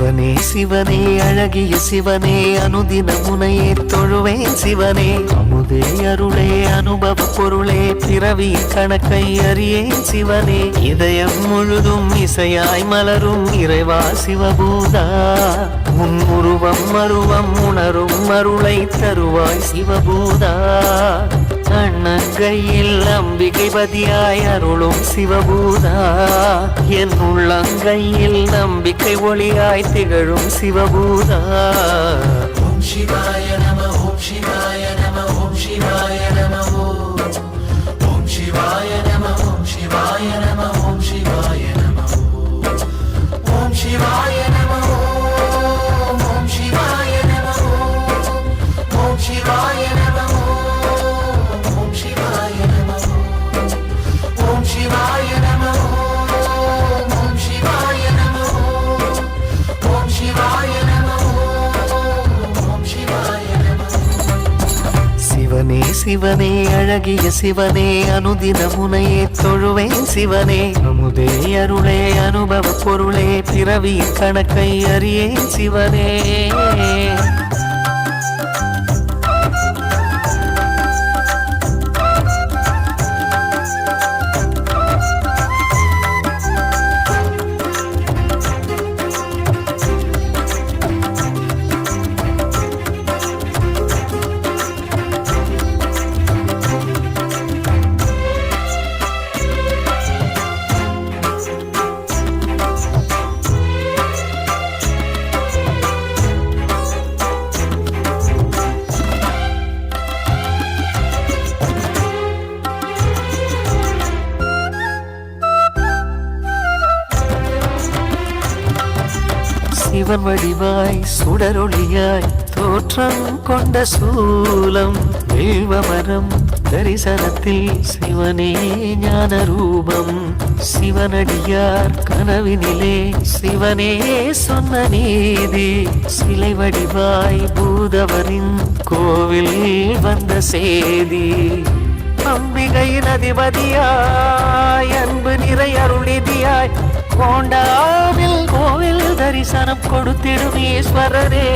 சிவனே சிவனே அழகிய சிவனே அனுதின முனையே தொழுவேன் சிவனே அமுதே அருளே அனுபவ பொருளே பிறவி கணக்கை அறியேன் சிவனே இதயம் முழுதும் இசையாய் மலரும் இறைவா சிவபூதா உன் உருவம் மருவம் உணரும் அருளை தருவாய் சிவபூதா அண்ணங்கையில் அம்பிகை பதியாய் அருளும் சிவபூதா என் உள்ளங்கையில் நம்பிக்கை ஒளியாய் திகழும் சிவபூதா ஓம் சிவாய நம ஓம் சிவாய நம ஓம் சிவாய நம ஓம் சிவாய நம ஓம் சிவாய நம ஓம் சிவாய நம ஓம் சிவாய நம ஓம் சிவாய நம ஓம் சிவாய நம ஓம் சிவாய நம ஓம் சிவாய நம ஓம் சிவாய நம ஓம் சிவாய நம ஓம் சிவாய நம சிவனே சிவனே அழகிய சிவனே அனுதின முனையே தொழுவேன் சிவனே அமுதே அருளே அனுபவ பொருளே பிறவி கணக்கை அறியேன் சிவனே சிவன் வடிவாய் சுடரொளியாய் தோற்றம் கொண்ட சூலம் வில்வமரம் தரிசனத்தில் சிவனே ஞான ரூபம் சிவனடியார் கனவினிலே சிவனே சொன்ன நீதி சிலை வடிவாய் பூதவரின் கோவில் வந்த சேதி அம்பிகையின் அதிபதியாய் அன்பு நிறை அருளிதியாய் கோண்டாவில் கோவில் தரிசனம் கொடுத்திடும் ஈஸ்வரரே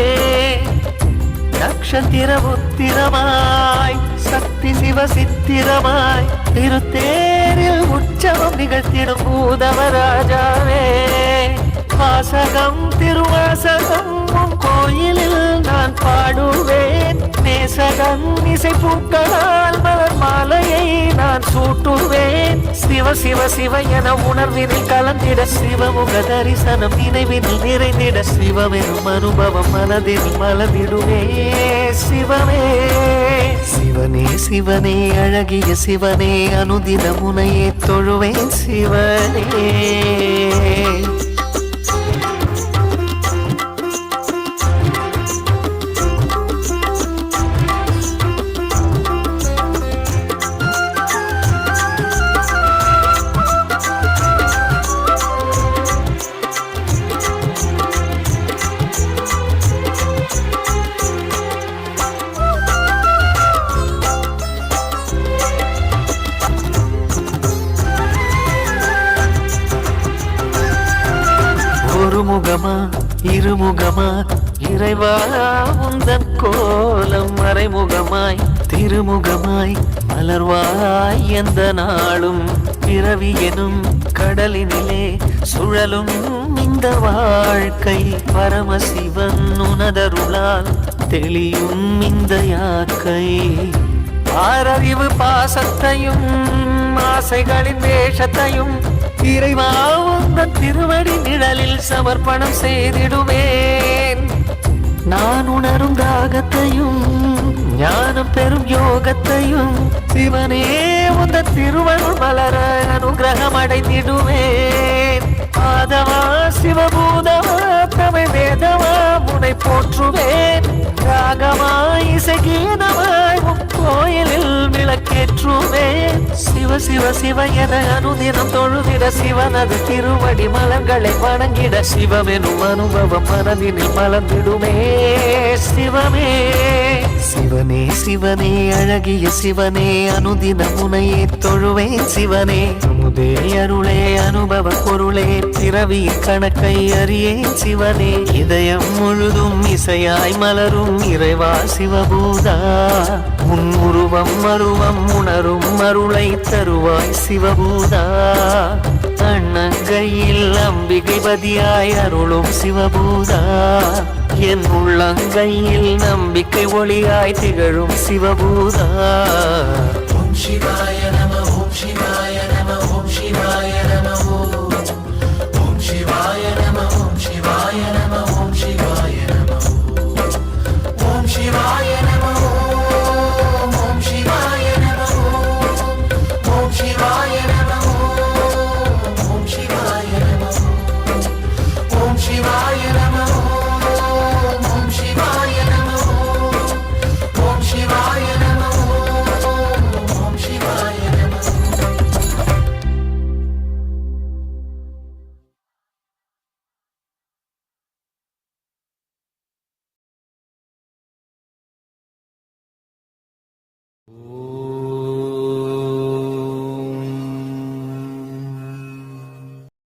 நட்சத்திர உத்திரமாய் சக்தி சிவ சித்திரமாய் திருத்தேரில் உற்சவம் நிகழ்த்திடும் பூதவராஜாவே வாசகம் திருவாசகம் கோயிலில் நான் பாடுவேன் நேசகன் இசை பூக்களால் மலர் மாலையை நான் சூட்டுவேன் சிவ சிவ சிவ என உணர்வினில் கலந்திட சிவமுக தரிசனம் நினைவினில் நிறைந்திட சிவமெனும் அனுபவம் மனதில் மலர்ந்திடுவே சிவமே சிவனே சிவனே அழகிய சிவனே அனுதின முனையே தொழுவேன் சிவனே ஒருமுகமா இருமுகமா இறைவா உந்தன் கோலம் மறைமுகமாய் திருமுகமாய் மலர்வாய் எந்த நாளும் பிறவி எனும் கடலினிலே சுழலும் இந்த வாழ்க்கை பரமசிவன் உனதருளால் தெளியும் இந்த யாக்கை ஆறறிவு பாசத்தையும் ஆசைகளின் வேஷத்தையும் இறைவா உந்தன் திருவடி நிழலில் சமர்ப்பணம் செய்திடுவேன் நான் உணரும் தாகத்தையும் ஞானம் பெறும் யோகத்தையும் சிவனே உந்தன் திருவருள் மலர அனுகிரகம் அடைந்திடுவேன் ஆதவா சிவபூதவா தமிழ் வேதவா முனை போற்றுவேன் ராகமாய் இசைகீதமாய் கோயிலில் விளக்கேற்றுவேன் சிவ சிவ சிவ என அனுதினம் தொழுதிட சிவனது திருவடி மலர்களை வணங்கிட சிவமெனும் அனுபவம் மனதினில் மலர்ந்திடுமே சிவமே சிவனே சிவனே அழகிய சிவனே அனுதின முனையே தொழுவேன் சிவனே அமுதே அருளே அனுபவ பொருளே பிறவி கணக்கை அறியேன் சிவனே இதயம் முழுதும் இசையாய் மலரும் இறைவா சிவபூதா உன் உருவம் அருவம் உணரும் அருளை தருவாய் சிவபூதா அண்ணங்கையில் அம்பிகை பதியாய் அருளும் சிவபூதா என் உள்ளங்கையில் நம்பிக்கை ஒளியாய் திகழும் சிவபூதா ஓம் சிவாய நம ஓம் சிவாய நம ஓம் சிவாய நம ஓம் சிவாய நம ஓம் சிவாய நம ஓம் சிவாய நம ஓம் சிவாய நம ஓம் சிவாய நம ஓம் சிவாய நம ஓம் சிவாய நம ஓம் சிவாய நம ஓம் சிவாய நம ஓம் சிவாய நம ஓம் சிவாய நம